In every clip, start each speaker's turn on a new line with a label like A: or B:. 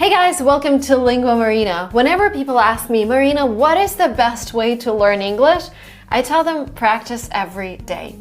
A: Hey guys, welcome to Lingua Marina. Whenever people ask me, Marina, what is the best way to learn English? I tell them practice every day.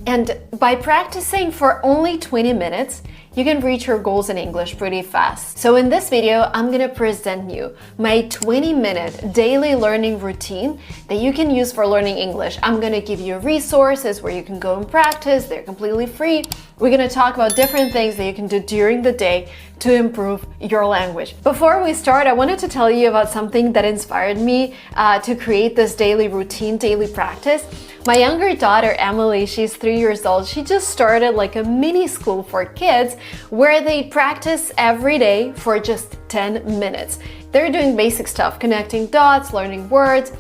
A: And by practicing for only 20 minutes, you can reach your goals in English pretty fast. So in this video, I'm gonna present you my 20-minute daily learning routine that you can use for learning English. I'm gonna give you resources where you can go and practice. They're completely free. We're gonna talk about different things that you can do during the day to improve your language. Before we start, I wanted to tell you about something that inspired me to create this daily routine, daily practice. My younger daughter, Emily, she's 3 years old. She just started like a mini school for kids where they practice every day for just 10 minutes. They're doing basic stuff, connecting dots, learning words.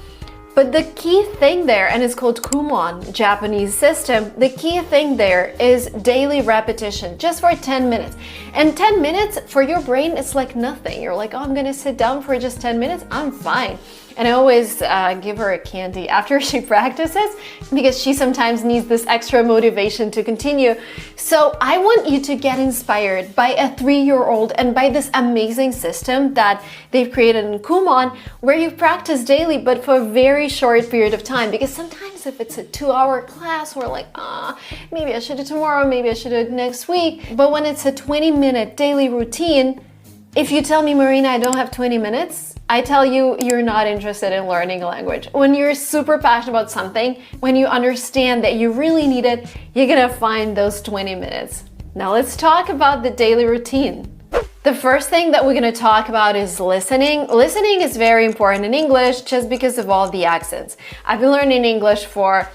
A: But the key thing there, and it's called Kumon, Japanese system, the key thing there is daily repetition, just for 10 minutes. And 10 minutes for your brain, it's like nothing. You're like, oh, I'm gonna sit down for just 10 minutes, I'm fine. And I always give her a candy after she practices because she sometimes needs this extra motivation to continue. So I want you to get inspired by a 3-year-old and by this amazing system that they've created in Kumon where you practice daily but for a very short period of time. Because sometimes if it's a 2-hour class, we're like, maybe I should do it tomorrow, maybe I should do it next week. But when it's a 20-minute daily routine, if you tell me, Marina, I don't have 20 minutes, I tell you, you're not interested in learning a language. When you're super passionate about something, when you understand that you really need it, you're gonna find those 20 minutes. Now let's talk about the daily routine. The first thing that we're gonna talk about is listening. Listening is very important in English just because of all the accents. I've been learning English for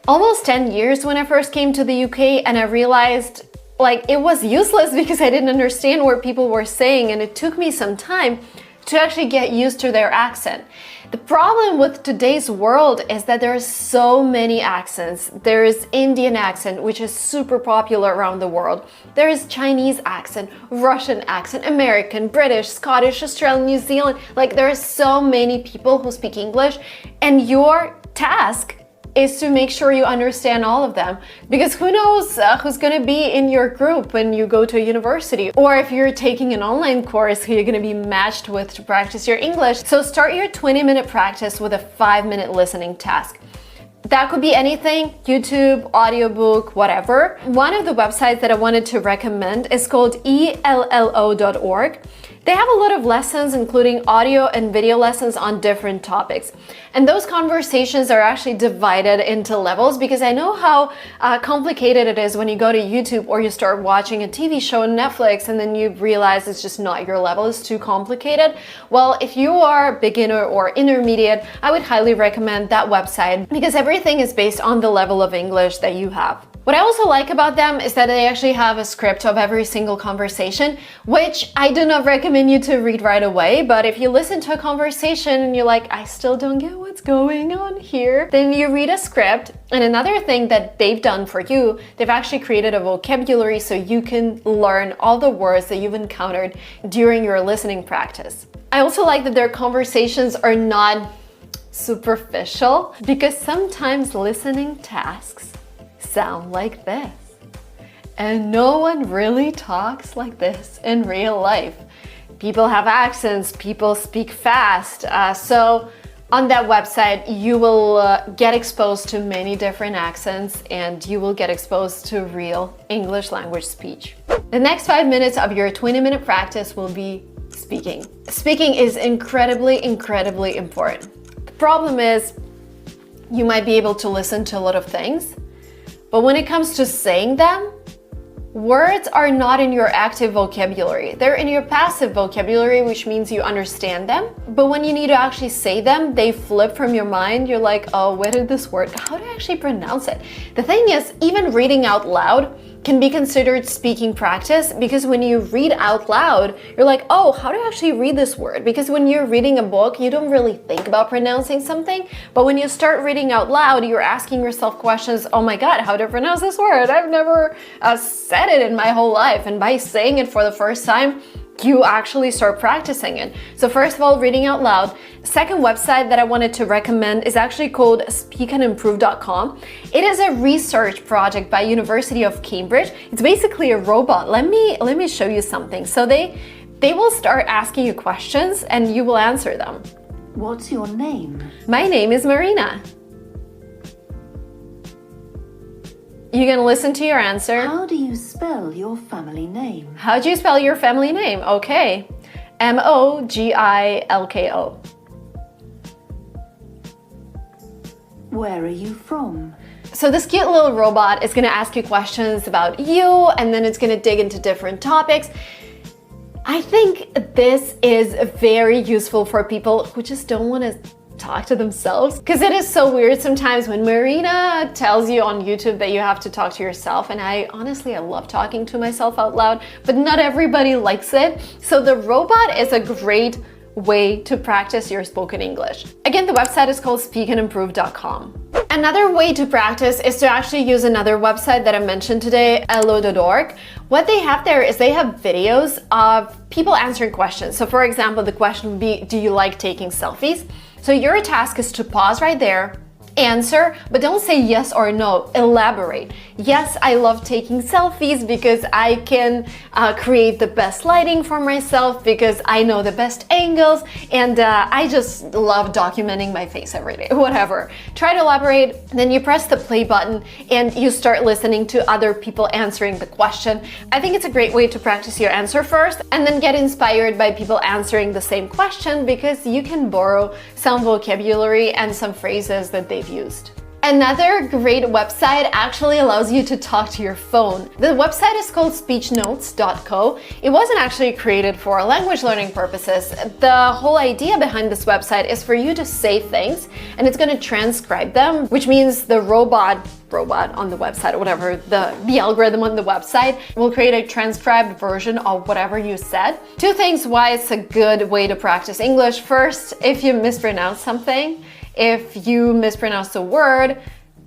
A: almost 10 years when I first came to the UK, and I realized it was useless because I didn't understand what people were saying, and it took me some time to actually get used to their accent. The problem with today's world is that there are so many accents. There is Indian accent, which is super popular around the world. There is Chinese accent, Russian accent, American, British, Scottish, Australian, New Zealand. There are so many people who speak English, and your task is to make sure you understand all of them, because who knows who's gonna be in your group when you go to a university, or if you're taking an online course who you're gonna be matched with to practice your English. So start your 20-minute practice with a 5-minute listening task. That could be anything, YouTube, audiobook, whatever. One of the websites that I wanted to recommend is called ello.org. They have a lot of lessons, including audio and video lessons on different topics. And those conversations are actually divided into levels, because I know how complicated it is when you go to YouTube or you start watching a TV show on Netflix and then you realize it's just not your level, it's too complicated. Well, if you are beginner or intermediate, I would highly recommend that website because everything is based on the level of English that you have. What I also like about them is that they actually have a script of every single conversation, which I do not recommend you to read right away. But if you listen to a conversation and you're like, I still don't get what's going on here, then you read a script. And another thing that they've done for you, they've actually created a vocabulary so you can learn all the words that you've encountered during your listening practice. I also like that their conversations are not superficial, because sometimes listening tasks sound like this. And no one really talks like this in real life. People have accents, people speak fast. So on that website, you will get exposed to many different accents, and you will get exposed to real English language speech. The next 5 minutes of your 20-minute practice will be speaking. Speaking is incredibly, incredibly important. The problem is you might be able to listen to a lot of things, but when it comes to saying them, words are not in your active vocabulary. They're in your passive vocabulary, which means you understand them. But when you need to actually say them, they flip from your mind. You're like, oh, where did this word, how do I actually pronounce it? The thing is, even reading out loud can be considered speaking practice, because when you read out loud, you're like, oh, how do I actually read this word? Because when you're reading a book, you don't really think about pronouncing something. But when you start reading out loud, you're asking yourself questions. Oh my God, how do I pronounce this word? I've never said it in my whole life. And by saying it for the first time, you actually start practicing it. So first of all, reading out loud. Second website that I wanted to recommend is actually called speakandimprove.com. It is a research project by University of Cambridge. It's basically a robot. Let me show you something. So they They will start asking you questions and you will answer them.
B: What's your name?
A: My name is Marina. You're gonna listen to your answer.
B: How do you spell your family name?
A: How do you spell your family name? Okay. Mogilko.
B: Where are you from?
A: So this cute little robot is gonna ask you questions about you, and then it's gonna dig into different topics. I think this is very useful for people who just don't want to talk to themselves, because it is so weird sometimes when Marina tells you on YouTube that you have to talk to yourself, and I love talking to myself out loud, but not everybody likes it. So the robot is a great way to practice your spoken English. Again, the website is called speakandimprove.com. Another way to practice is to actually use another website that I mentioned today, elo.org. What they have there is they have videos of people answering questions. So for example, the question would be, do you like taking selfies? So your task is to pause right there, answer, but don't say yes or no, elaborate. Yes, I love taking selfies because I can create the best lighting for myself, because I know the best angles, and I just love documenting my face every day, whatever. Try to elaborate, then you press the play button and you start listening to other people answering the question. I think it's a great way to practice your answer first and then get inspired by people answering the same question, because you can borrow some vocabulary and some phrases that they've used. Another great website actually allows you to talk to your phone. The website is called speechnotes.co. It wasn't actually created for language learning purposes. The whole idea behind this website is for you to say things and it's going to transcribe them, which means the robot on the website, or whatever, the algorithm on the website will create a transcribed version of whatever you said. Two things why it's a good way to practice English. First, if you mispronounce something, if you mispronounce a word,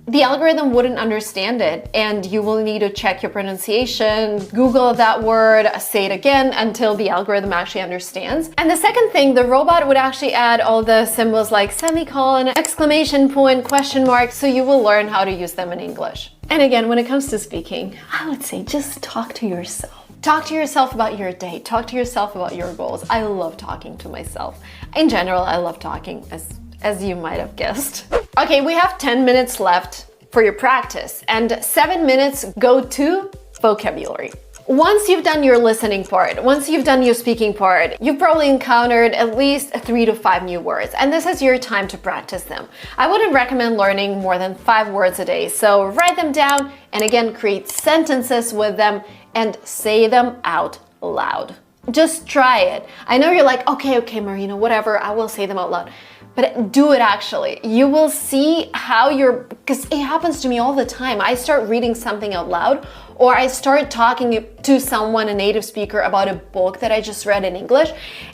A: the algorithm wouldn't understand it, and you will need to check your pronunciation, Google that word, say it again until the algorithm actually understands. And the second thing, the robot would actually add all the symbols like semicolon, exclamation point, question mark, so you will learn how to use them in English. And again, when it comes to speaking, I would say just talk to yourself. Talk to yourself about your day. Talk to yourself about your goals. I love talking to myself. In general, I love talking, as you might have guessed. Okay, we have 10 minutes left for your practice, and 7 minutes go to vocabulary. Once you've done your listening part, once you've done your speaking part, you've probably encountered at least 3 to 5 new words, and this is your time to practice them. I wouldn't recommend learning more than 5 words a day, so write them down and again create sentences with them and say them out loud. Just try it. I know you're like, okay, Marina, whatever, I will say them out loud. But do it actually. You will see how because it happens to me all the time. I start reading something out loud, or I start talking to someone, a native speaker, about a book that I just read in English,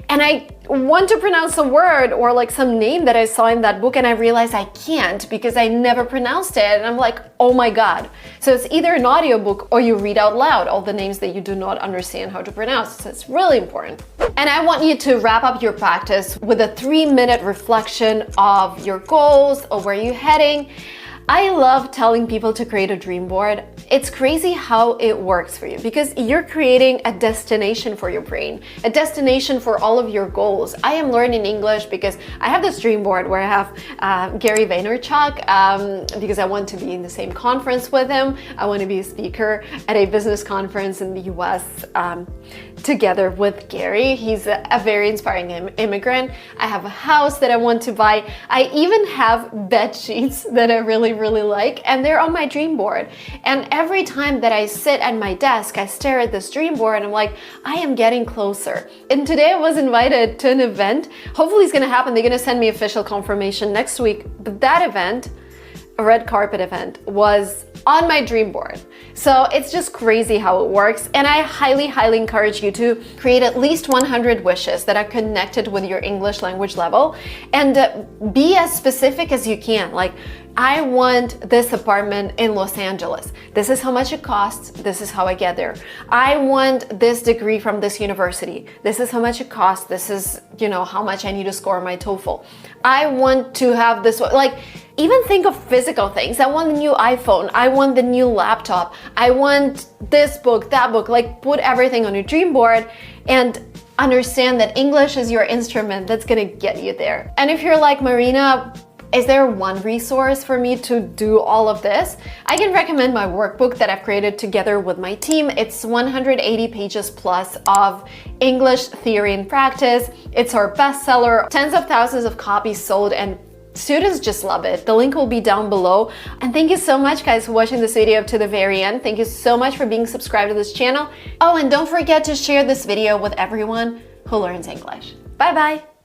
A: and I want to pronounce a word or like some name that I saw in that book, and I realize I can't because I never pronounced it, and I'm like, oh my God. So it's either an audiobook or you read out loud all the names that you do not understand how to pronounce. So it's really important. And I want you to wrap up your practice with a 3-minute reflection of your goals or where you're heading. I love telling people to create a dream board. It's crazy how it works for you, because you're creating a destination for your brain, a destination for all of your goals. I am learning English because I have this dream board where I have Gary Vaynerchuk, because I want to be in the same conference with him. I want to be a speaker at a business conference in the US together with Gary. He's a very inspiring immigrant. I have a house that I want to buy. I even have bed sheets that I really like, and they're on my dream board. And every time that I sit at my desk, I stare at this dream board and I'm like, I am getting closer. And today I was invited to an event. Hopefully it's gonna happen. They're gonna send me official confirmation next week. But that event, a red carpet event, was on my dream board. So it's just crazy how it works. And I highly encourage you to create at least 100 wishes that are connected with your English language level, and be as specific as you can. Like, I want this apartment in Los Angeles. This is how much it costs. This is how I get there. I want this degree from this university. This is how much it costs. This is, how much I need to score my TOEFL. I want to have this, like, even think of physical things. I want the new iPhone. I want the new laptop. I want this book, that book. Like, put everything on your dream board and understand that English is your instrument that's gonna get you there. And if you're like, Marina, is there one resource for me to do all of this? I can recommend my workbook that I've created together with my team. It's 180 pages plus of English theory and practice. It's our bestseller, tens of thousands of copies sold, and students just love it. The link will be down below. And thank you so much, guys, for watching this video to the very end. Thank you so much for being subscribed to this channel. Oh, and don't forget to share this video with everyone who learns English. Bye-bye.